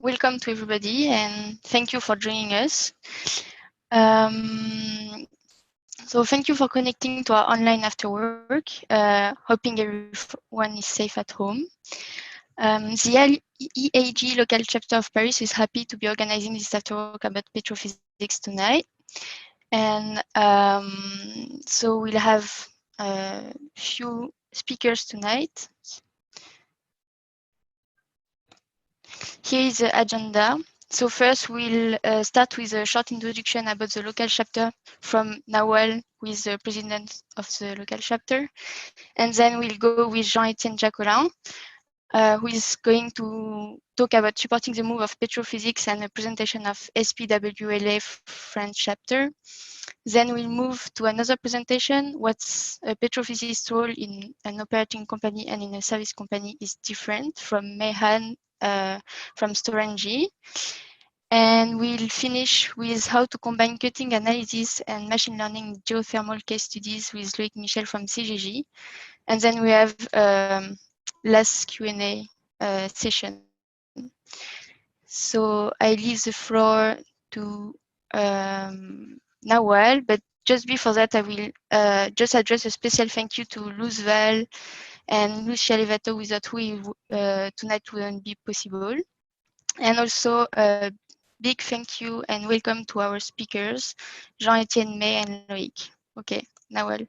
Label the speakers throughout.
Speaker 1: welcome to everybody and thank you for joining us. So thank you for connecting to our online after work, hoping everyone is safe at home. The EAGE Local Chapter of Paris is happy to be organizing this after work about petrophysics tonight. And so we'll have a few speakers tonight. Here is the agenda. So first we'll start with a short introduction about the local chapter from Nawal, who is the president of the local chapter. And then we'll go with Jean-Etienne Jacolin, who is going to talk about supporting the move of petrophysics and a presentation of SPWLA French chapter. Then we'll move to another presentation. What's a petrophysicist role in an operating company and in a service company is different, from Mehan from Storengy. And we'll finish with how to combine cutting analysis and machine learning geothermal case studies with Loïc Michel from CGG. And then we have last Q&A session. So I leave the floor to Nawal, but just before that, I will just address a special thank you to Luz Val and Lucia Levato, without who tonight wouldn't be possible. And also a big thank you and welcome to our speakers, Jean-Etienne, May, and Loïc. Okay, Nawal,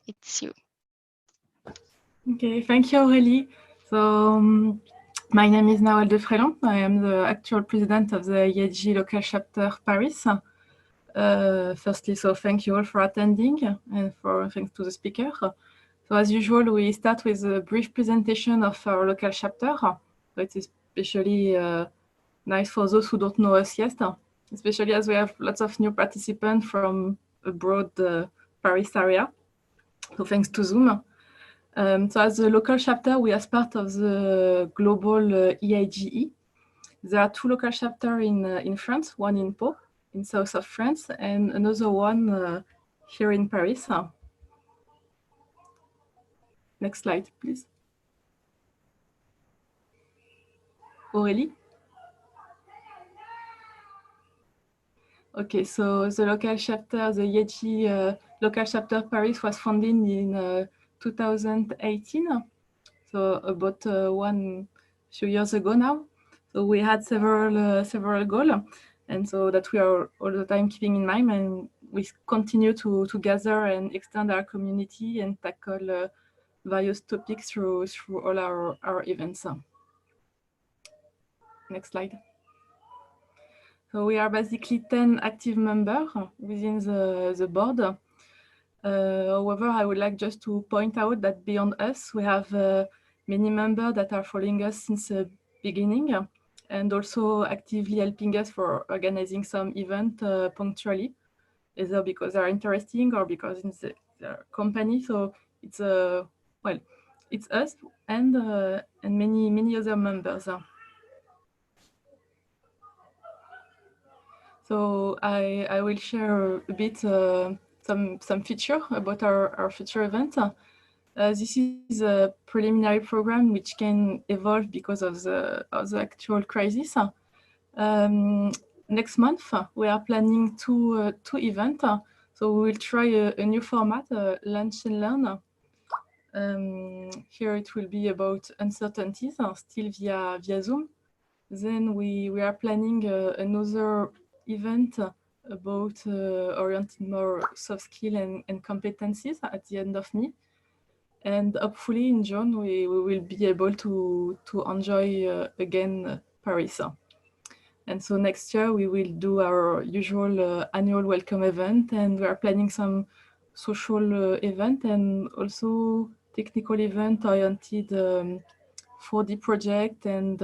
Speaker 1: it's you.
Speaker 2: Okay, thank you, Aurélie. So my name is Nawal de Frélon. I am the actual president of the EAGE Local Chapter Paris. Firstly, so thank you all for attending and thanks to the speaker. So as usual, we start with a brief presentation of our local chapter. So it's especially nice for those who don't know us yet, especially as we have lots of new participants from abroad Paris area. So thanks to Zoom. So as a local chapter, we are part of the global EAGE. There are two local chapters in France, one in Pau, in south of France, and another one here in Paris. Next slide, please. Aurélie? Okay, so the local chapter, the EAGE Local Chapter Paris was founded in 2018, so about few years ago now. So we had several goals, and so that we are all the time keeping in mind, and we continue to gather and extend our community and tackle various topics through all our events. Next slide. So we are basically 10 active members within the board. However, I would like just to point out that beyond us, we have many members that are following us since the beginning and also actively helping us for organizing some event punctually, either because they're interesting or because it's their company. So it's well, it's us and many other members. So I will share a bit some feature about our future event. This is a preliminary program which can evolve because of the actual crisis. Next month we are planning two events. So we will try a new format, lunch and learn. Here it will be about uncertainties, still via Zoom. Then we are planning another event about oriented more soft skill and competencies at the end of May. And hopefully in June, we will be able to enjoy again Paris. And so next year, we will do our usual annual welcome event, and we are planning some social event and also technical event oriented 4D project and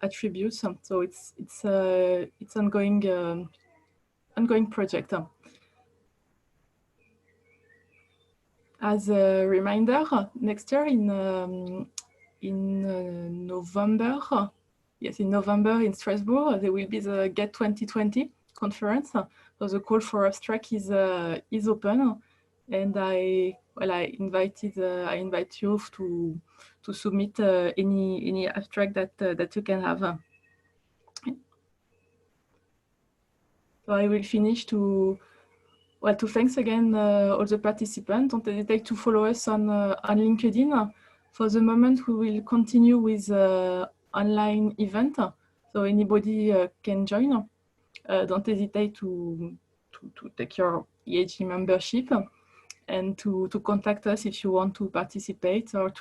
Speaker 2: attributes. So it's ongoing project. As a reminder, next year in November, yes, in November in Strasbourg, there will be the GET 2020 conference. So the call for abstract is open, and I invite you to submit any abstract that you can have. So I will finish to thanks again all the participants. Don't hesitate to follow us on LinkedIn. For the moment, we will continue with online event, so anybody can join. Don't hesitate to take your EAGE membership and to contact us if you want to participate or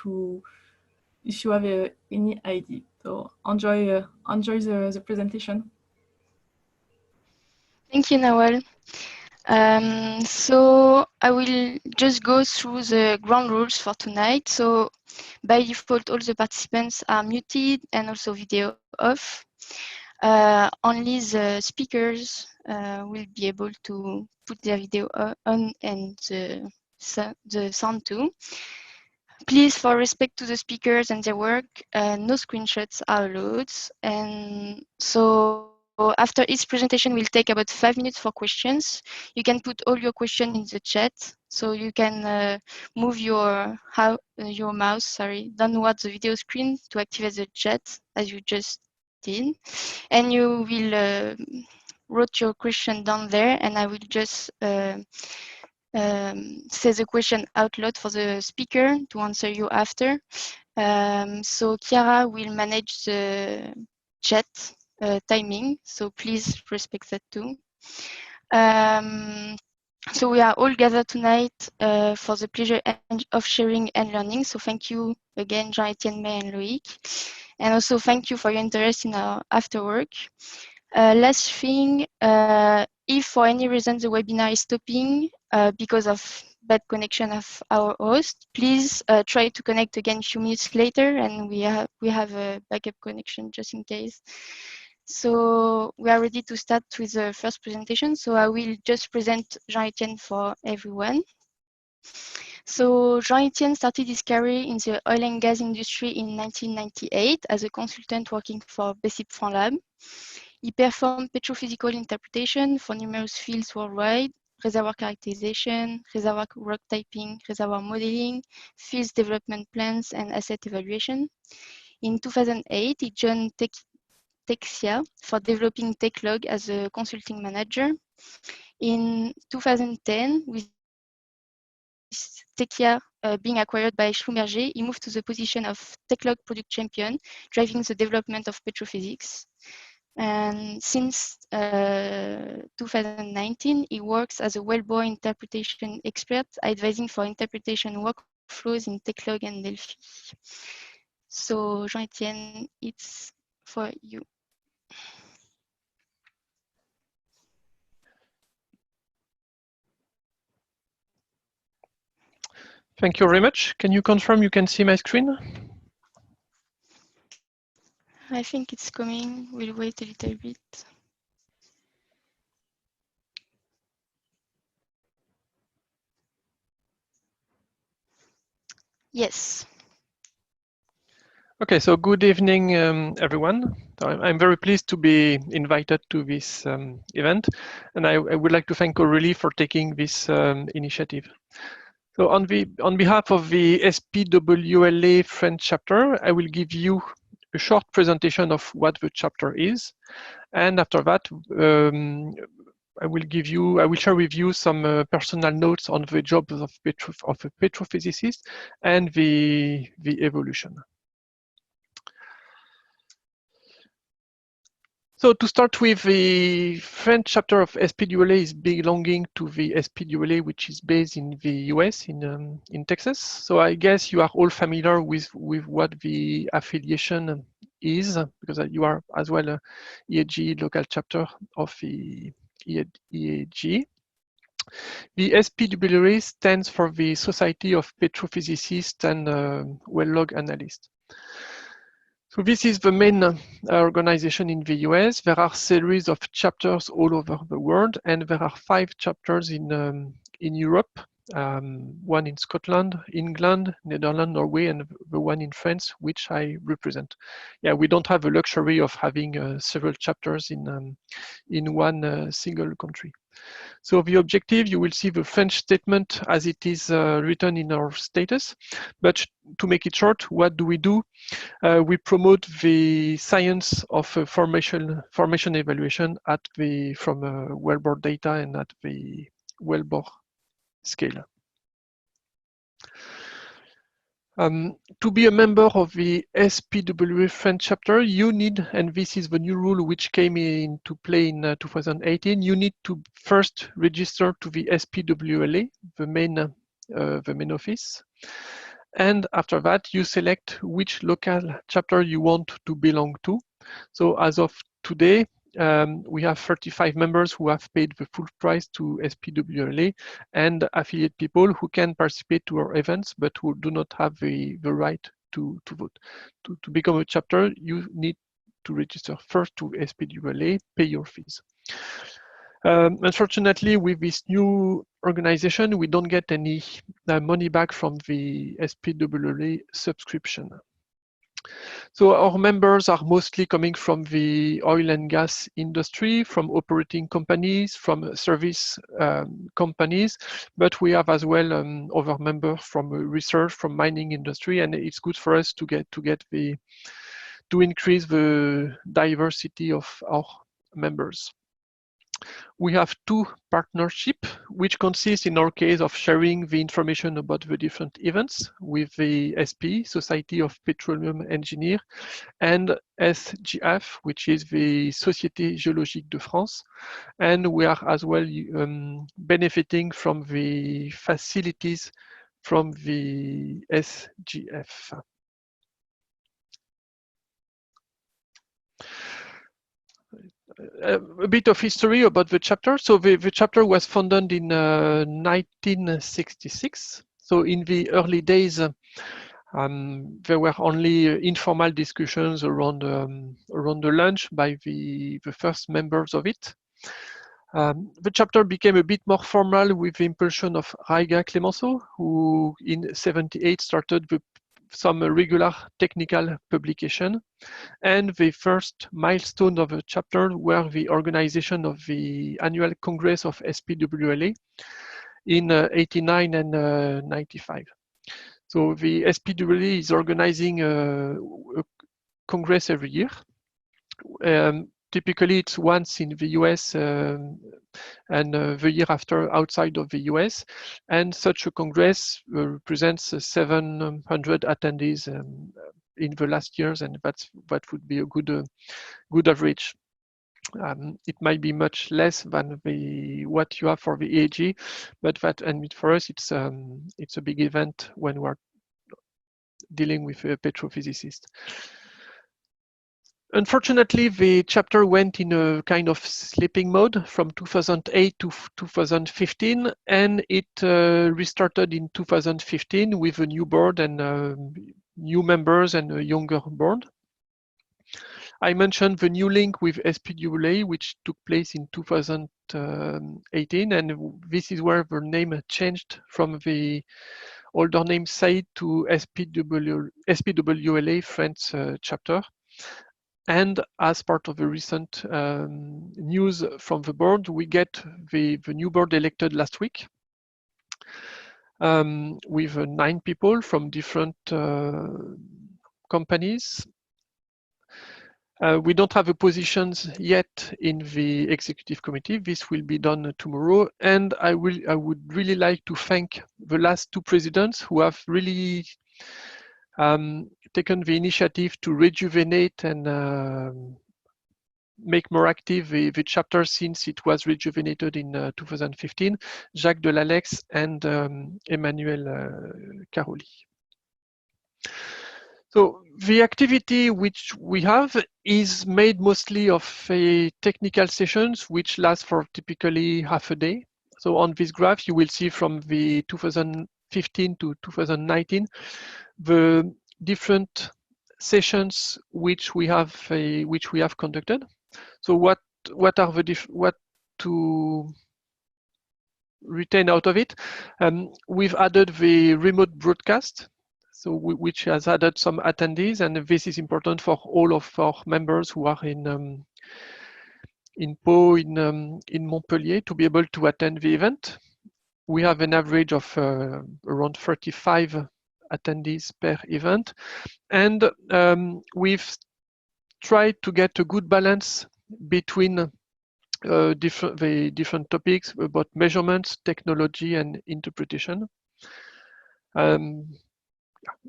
Speaker 2: if you have any idea. So enjoy the presentation.
Speaker 1: Thank you, Nawal. So I will just go through the ground rules for tonight. So by default, all the participants are muted and also video off. Only the speakers will be able to put their video on and the sound too. Please, for respect to the speakers and their work, no screenshots are allowed. And so after each presentation, we'll take about 5 minutes for questions. You can put all your questions in the chat. So you can move your mouse downward the video screen to activate the chat as you just did. And you will write your question down there, and I will just say the question out loud for the speaker to answer you after. So Chiara will manage the chat timing, so please respect that too. So we are all gathered tonight for the pleasure of sharing and learning. So thank you again, Jean-Etienne, and Loïc. And also thank you for your interest in our afterwork. Last thing, if for any reason the webinar is stopping because of bad connection of our host, please try to connect again a few minutes later, and we have a backup connection just in case. So we are ready to start with the first presentation. So I will just present Jean-Etienne for everyone. So Jean-Etienne started his career in the oil and gas industry in 1998 as a consultant working for BESIP FranLab. He performed petrophysical interpretation for numerous fields worldwide: reservoir characterization, reservoir rock typing, reservoir modeling, fields development plans, and asset evaluation. In 2008, he joined Texia for developing TechLog as a consulting manager. In 2010, with Texia being acquired by Schlumberger, he moved to the position of TechLog product champion, driving the development of petrophysics. And since 2019, he works as a wellbore interpretation expert, advising for interpretation workflows in TechLog and Delphi. So Jean-Etienne, it's for you.
Speaker 3: Thank you very much. Can you confirm you can see my screen?
Speaker 1: I think it's coming. We'll wait a little bit. Yes.
Speaker 3: Okay, so good evening, everyone. I'm very pleased to be invited to this event, and I would like to thank Aurélie for taking this initiative. So on behalf of the SPWLA French chapter, I will give you a short presentation of what the chapter is, and after that, I will share with you some personal notes on the job of a petrophysicist and the evolution. So to start with, the French chapter of SPWLA is belonging to the SPWLA, which is based in the US, in Texas. So I guess you are all familiar with what the affiliation is, because you are as well a EAGE local chapter of the EAGE. The SPWLA stands for the Society of Petrophysicists and Well Log Analysts. So this is the main organization in the US. There are series of chapters all over the world, and there are 5 chapters in Europe, one in Scotland, England, Netherlands, Norway, and the one in France, which I represent. Yeah, we don't have the luxury of having several chapters in one single country. So the objective, you will see the French statement as it is written in our status. But to make it short, what do? We promote the science of formation evaluation from wellbore data and at the wellbore scale. To be a member of the SPWLA French chapter, you need, and this is the new rule which came into play in 2018, you need to first register to the SPWLA, the main office. And after that, you select which local chapter you want to belong to. So as of today, we have 35 members who have paid the full price to SPWLA and affiliate people who can participate to our events, but who do not have the right to vote. To become a chapter, you need to register first to SPWLA, pay your fees. Unfortunately, with this new organization, we don't get any money back from the SPWLA subscription. So our members are mostly coming from the oil and gas industry, from operating companies, from service companies, but we have as well other members from research, from mining industry, and it's good for us to increase the diversity of our members. We have two partnerships, which consist in our case of sharing the information about the different events with the SP, Society of Petroleum Engineers, and SGF, which is the Société Géologique de France. And we are as well benefiting from the facilities from the SGF. A bit of history about the chapter. So the chapter was founded in 1966. So in the early days, there were only informal discussions around the lunch by the first members of it. The chapter became a bit more formal with the impulsion of Raiga Clemenceau, who in '78 started some regular technical publication. And the first milestone of the chapter were the organization of the annual Congress of SPWLA in '89 and '95. So the SPWLA is organizing a Congress every year. Typically, it's once in the US and the year after outside of the US. And such a Congress represents 700 attendees in the last years, and that would be a good average. It might be much less than what you have for the EAGE, but for us, it's a big event when we're dealing with a petrophysicist. Unfortunately, the chapter went in a kind of sleeping mode from 2008 to 2015, and it restarted in 2015 with a new board and new members and a younger board. I mentioned the new link with SPWLA, which took place in 2018, and this is where the name changed from the older name SAID to SPWLA French chapter. And as part of the recent news from the board, we get the new board elected last week with 9 people from different companies. We don't have the positions yet in the executive committee. This will be done tomorrow. And I would really like to thank the last 2 presidents who have really taken the initiative to rejuvenate and make more active the chapter since it was rejuvenated in 2015, Jacques Delalex and Emmanuel Caroli. So the activity which we have is made mostly of technical sessions which last for typically half a day. So on this graph, you will see from the 2015 to 2019, the different sessions which we have conducted. So what to retain out of it? We've added the remote broadcast, so which has added some attendees, and this is important for all of our members who are in Pau, in Montpellier, to be able to attend the event. We have an average of around 35 attendees per event, and we've tried to get a good balance between the different topics about measurements, technology, and interpretation.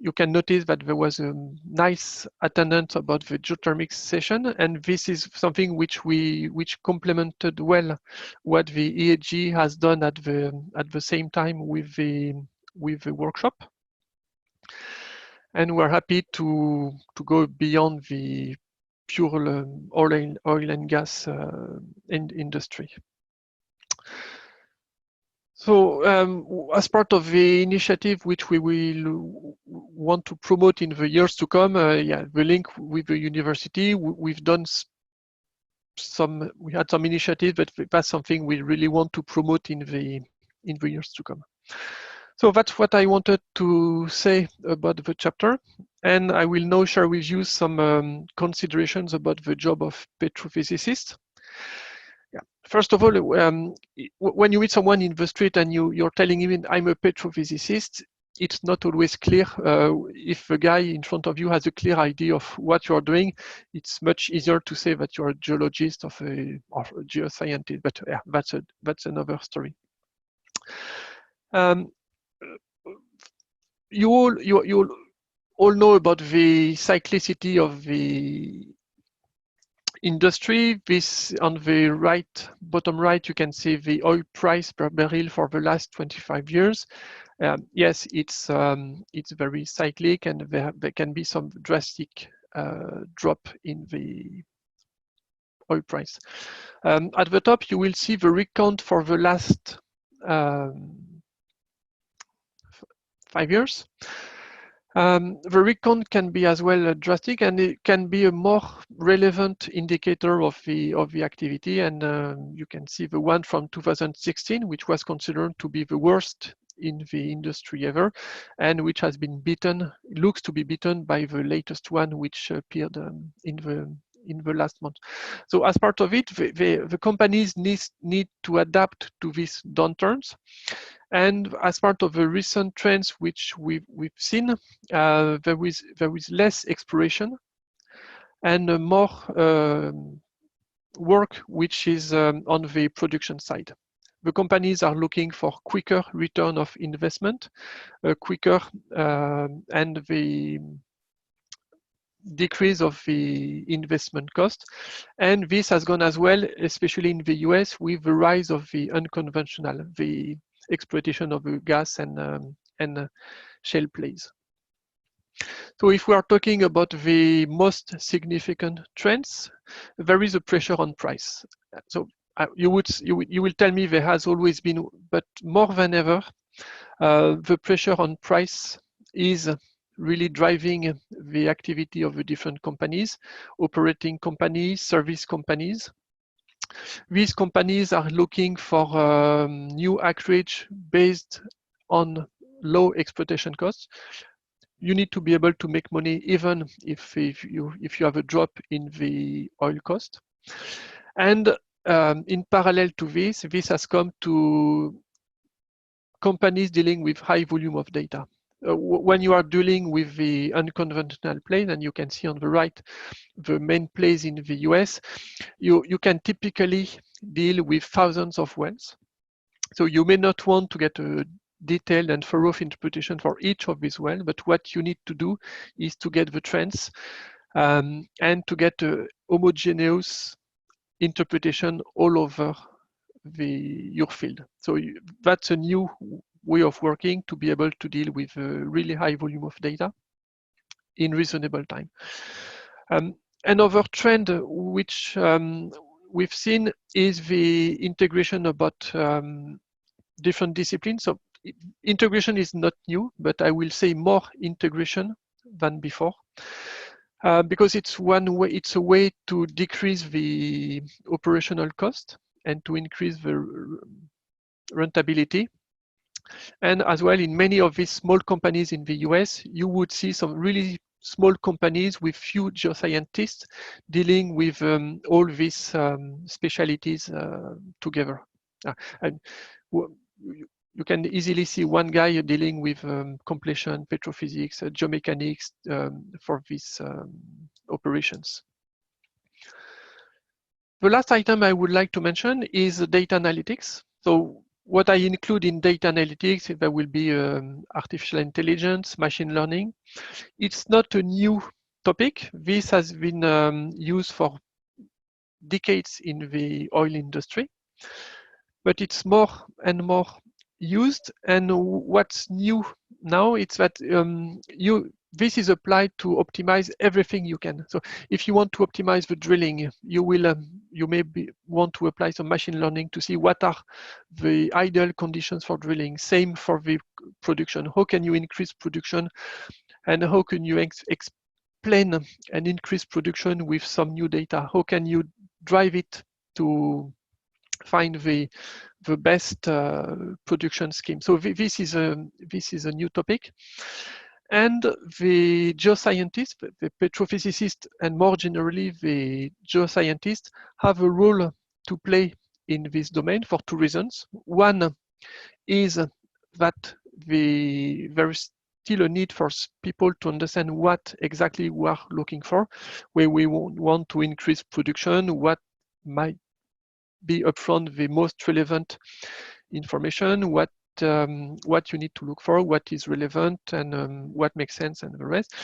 Speaker 3: You can notice that there was a nice attendance about the geothermics session, and this is something which complemented well what the EAGE has done at the same time with the workshop. And we're happy to go beyond the pure oil and gas industry. So as part of the initiative which we will want to promote in the years to come, the link with the university, we've done we had some initiatives, but that's something we really want to promote in the years to come. So that's what I wanted to say about the chapter. And I will now share with you some considerations about the job of petrophysicists. Yeah. First of all, when you meet someone in the street and you're telling him, I'm a petrophysicist, it's not always clear. If the guy in front of you has a clear idea of what you're doing, it's much easier to say that you're a geologist or a geoscientist, but yeah, that's another story. You all know about the cyclicity of the industry. This on the bottom right, you can see the oil price per barrel for the last 25 years. Yes, it's very cyclic, and there can be some drastic drop in the oil price. At the top, you will see the rig count for the last 5 years. The rig count can be as well drastic, and it can be a more relevant indicator of the activity. And you can see the one from 2016, which was considered to be the worst in the industry ever, and which has been beaten, looks to be beaten by the latest one, which appeared in the last month. So as part of it, the companies need to adapt to these downturns. And as part of the recent trends which we've seen, there is less exploration and more work which is on the production side. The companies are looking for quicker return of investment, quicker and the decrease of the investment cost. And this has gone as well, especially in the US, with the rise of the unconventional, the exploitation of the gas and shale plays. So if we are talking about the most significant trends, there is a pressure on price. So you will tell me there has always been, but more than ever, the pressure on price is really driving the activity of the different companies, operating companies, service companies. These companies are looking for new acreage based on low exploitation costs. You need to be able to make money even if you have a drop in the oil cost. And in parallel to this has come to companies dealing with high volume of data. When you are dealing with the unconventional plays, and you can see on the right the main plays in the US, you can typically deal with thousands of wells. So you may not want to get a detailed and thorough interpretation for each of these wells, but what you need to do is to get the trends and to get a homogeneous interpretation all over your field. So that's a new way of working to be able to deal with a really high volume of data in reasonable time. Another trend which we've seen is the integration about different disciplines. So integration is not new, but I will say more integration than before. Because it's a way to decrease the operational cost and to increase the rentability. And as well, in many of these small companies in the US, you would see some really small companies with few geoscientists dealing with all these specialties together. And you can easily see one guy dealing with completion, petrophysics, geomechanics for these operations. The last item I would like to mention is data analytics. So what I include in data analytics, there will be artificial intelligence, machine learning. It's not a new topic. This has been used for decades in the oil industry, but it's more and more used. And what's new now is that this is applied to optimize everything you can. So if you want to optimize the drilling, you will you want to apply some machine learning to see what are the ideal conditions for drilling. Same for the production. How can you increase production, and how can you explain and increase production with some new data? How can you drive it to find the best production scheme? So this is a new topic. And the geoscientists, the petrophysicists, and more generally the geoscientists have a role to play in this domain for two reasons. One is that there is still a need for people to understand what exactly we are looking for, where we want to increase production, what might be upfront the most relevant information, what you need to look for, what is relevant, and what makes sense, and the rest.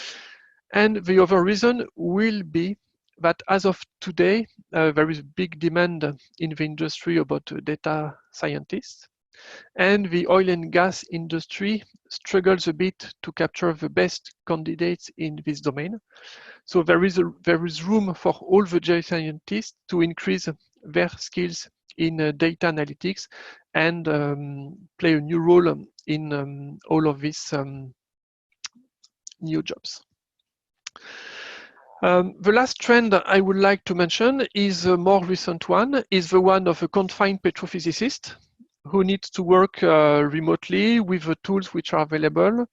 Speaker 3: And the other reason will be that as of today, there is big demand in the industry about data scientists, and the oil and gas industry struggles a bit to capture the best candidates in this domain. So there is room for all the geoscientists to increase their skills in data analytics and play a new role in all of these new jobs. The last trend I would like to mention is a more recent one, is the one of a confined petrophysicist who needs to work remotely with the tools which are available,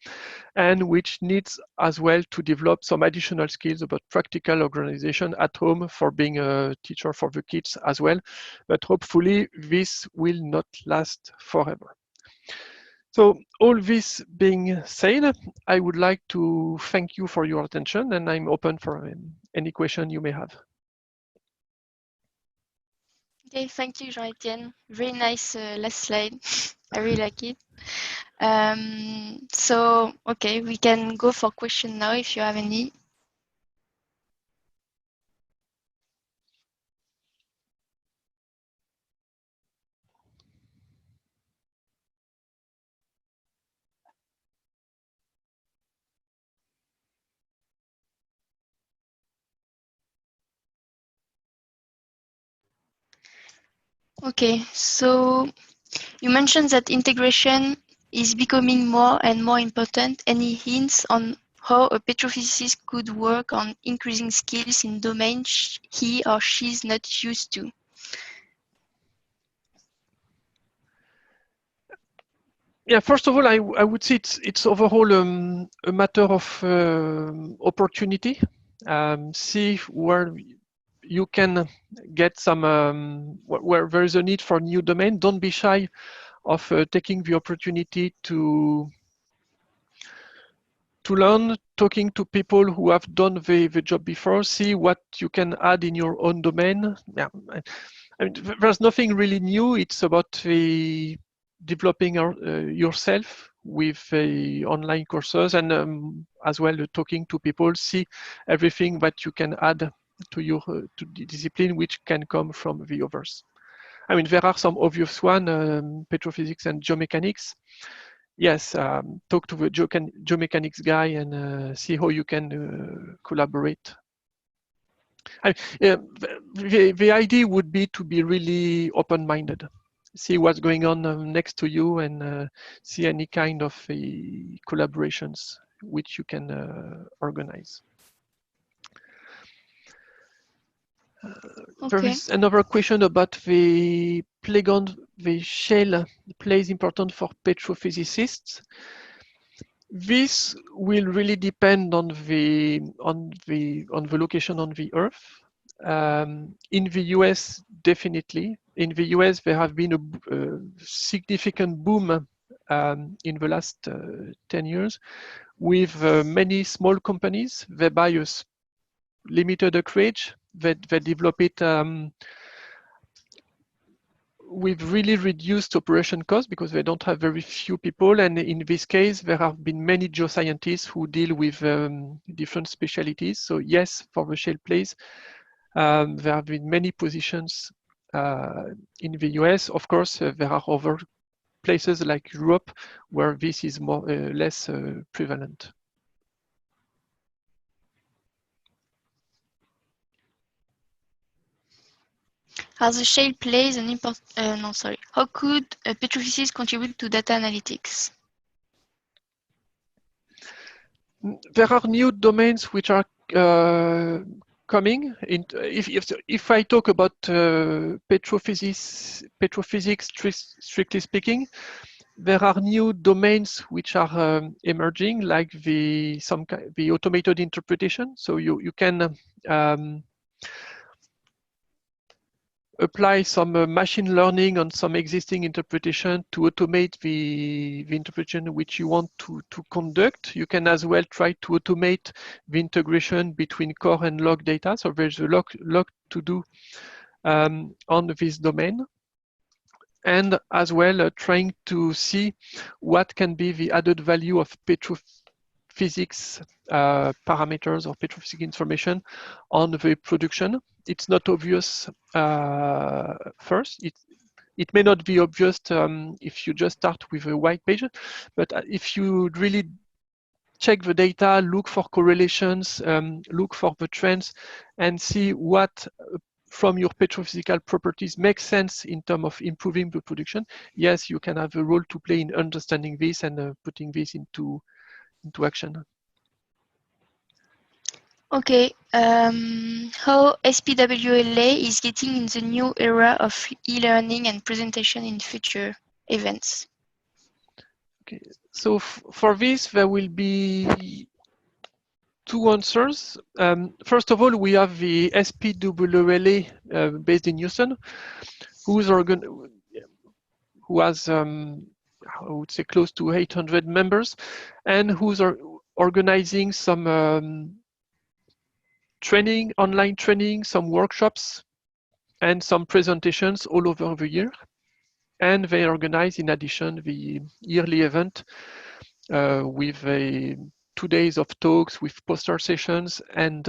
Speaker 3: and which needs as well to develop some additional skills about practical organization at home for being a teacher for the kids as well. But hopefully this will not last forever. So all this being said, I would like to thank you for your attention, and I'm open for any question you may have.
Speaker 1: Okay, thank you, Jean-Etienne. Very nice last slide. I really like it. So, okay, we can go for question now if you have any. Okay, so you mentioned that integration is becoming more and more important. Any hints on how a petrophysicist could work on increasing skills in domains he or she is not used to?
Speaker 3: Yeah, first of all, I would say it's overall a matter of opportunity. See where you can get some, where there is a need for new domain. Don't be shy of taking the opportunity to learn, talking to people who have done the job before, see what you can add in your own domain. Yeah, I mean, there's nothing really new. It's about developing yourself with online courses, and as well talking to people, see everything that you can add to your to the discipline which can come from the others. I mean, there are some obvious ones, petrophysics and geomechanics. Yes, talk to the geomechanics guy and see how you can collaborate. The idea would be to be really open-minded, see what's going on next to you, and see any kind of collaborations which you can organize. There is another question about the playground. The shale plays important for petrophysicists. This will really depend on the location on the Earth. In the US, definitely. In the US, there have been a significant boom in the last 10 years with many small companies. They buy a limited acreage, they develop it with really reduced operation costs because they don't have very few people. And in this case, there have been many geoscientists who deal with different specialties. So yes, for the shale plays, there have been many positions in the US. Of course, there are other places like Europe where this is more less prevalent.
Speaker 1: As the shale plays an important, how could petrophysics contribute to data analytics?
Speaker 3: There are new domains which are coming. If I talk about petrophysics, strictly speaking, there are new domains which are emerging, like the automated interpretation. So you can apply some machine learning on some existing interpretation to automate the interpretation which you want to conduct. You can as well try to automate the integration between core and log data. So there's a lot to do on this domain. And as well, trying to see what can be the added value of petrophysics parameters or petrophysics information on the production. It's not obvious first. It may not be obvious if you just start with a white page, but if you really check the data, look for correlations, look for the trends, and see what from your petrophysical properties makes sense in terms of improving the production, yes, you can have a role to play in understanding this and putting this into action.
Speaker 1: Okay, how SPWLA is getting in the new era of e-learning and presentation in future events?
Speaker 3: Okay, so for this, there will be two answers. First of all, we have the SPWLA based in Houston, who has, I would say, close to 800 members, and who's organizing some training, online training, some workshops, and some presentations all over the year. And they organize, in addition, the yearly event with 2 days of talks with poster sessions, and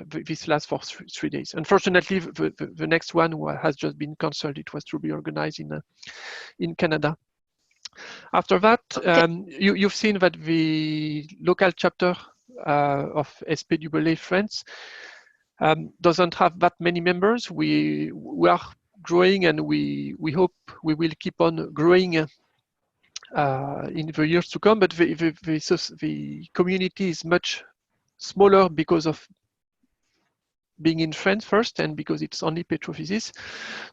Speaker 3: this lasts for 3 days. Unfortunately, the next one has just been cancelled. It was to be organized in Canada. After that, you've seen that the local chapter of SPWLA France doesn't have that many members. We are growing, and we hope we will keep on growing in the years to come, but the community is much smaller because of being in France first, and because it's only petrophysics.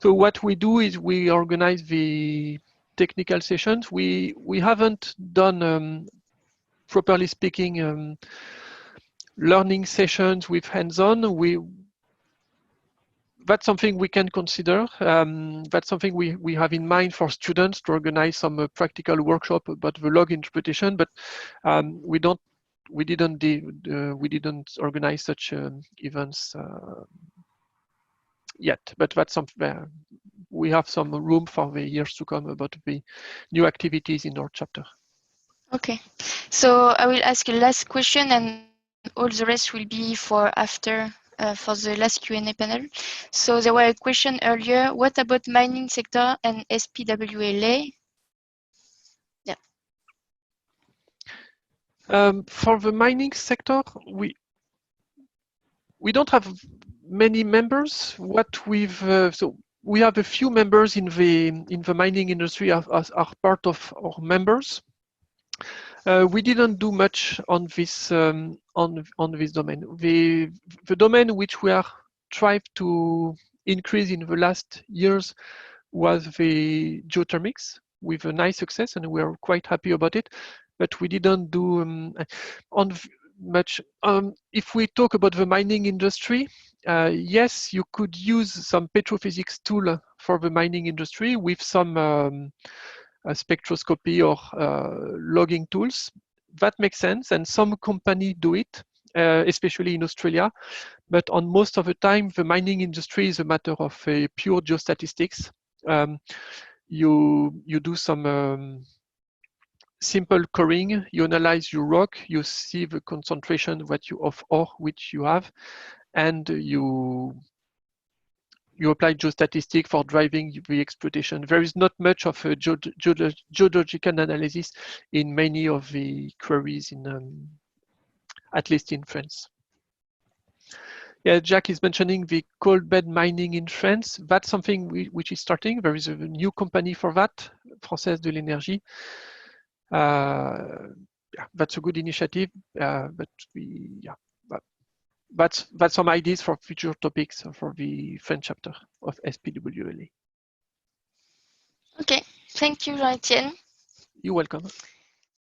Speaker 3: So what we do is we organize the technical sessions. We haven't done, properly speaking, learning sessions with hands-on. That's something we can consider. That's something we have in mind for students, to organize some practical workshop about the log interpretation, but we didn't organize such events yet. But that's something we have some room for the years to come about the new activities in our chapter.
Speaker 1: Okay, so I will ask a last question, and all the rest will be for after. For the last Q&A panel. So there were a question earlier, what about mining sector and SPWLA? Yeah.
Speaker 3: For the mining sector, we don't have many members. What we've so we have a few members in the mining industry as are part of our members. We didn't do much on this this domain. The domain which we are trying to increase in the last years was the geothermics, with a nice success, and we are quite happy about it. but we didn't do on much. If we talk about the mining industry, yes, you could use some petrophysics tool for the mining industry with some spectroscopy or logging tools. That makes sense, and some companies do it, especially in Australia. But on most of the time, the mining industry is a matter of pure geostatistics. You do some simple coring, you analyze your rock, you see the concentration of ore which you have, and you apply geostatistics for driving the exploitation. There is not much of a geological analysis in many of the quarries in, at least in France. Yeah, Jack is mentioning the coal bed mining in France. That's something which is starting. There is a new company for that, Française de l'Énergie. Yeah, that's a good initiative, but that's some ideas for future topics for the French chapter of SPWLA.
Speaker 1: Okay, thank you, Jean-Etienne.
Speaker 3: You're welcome.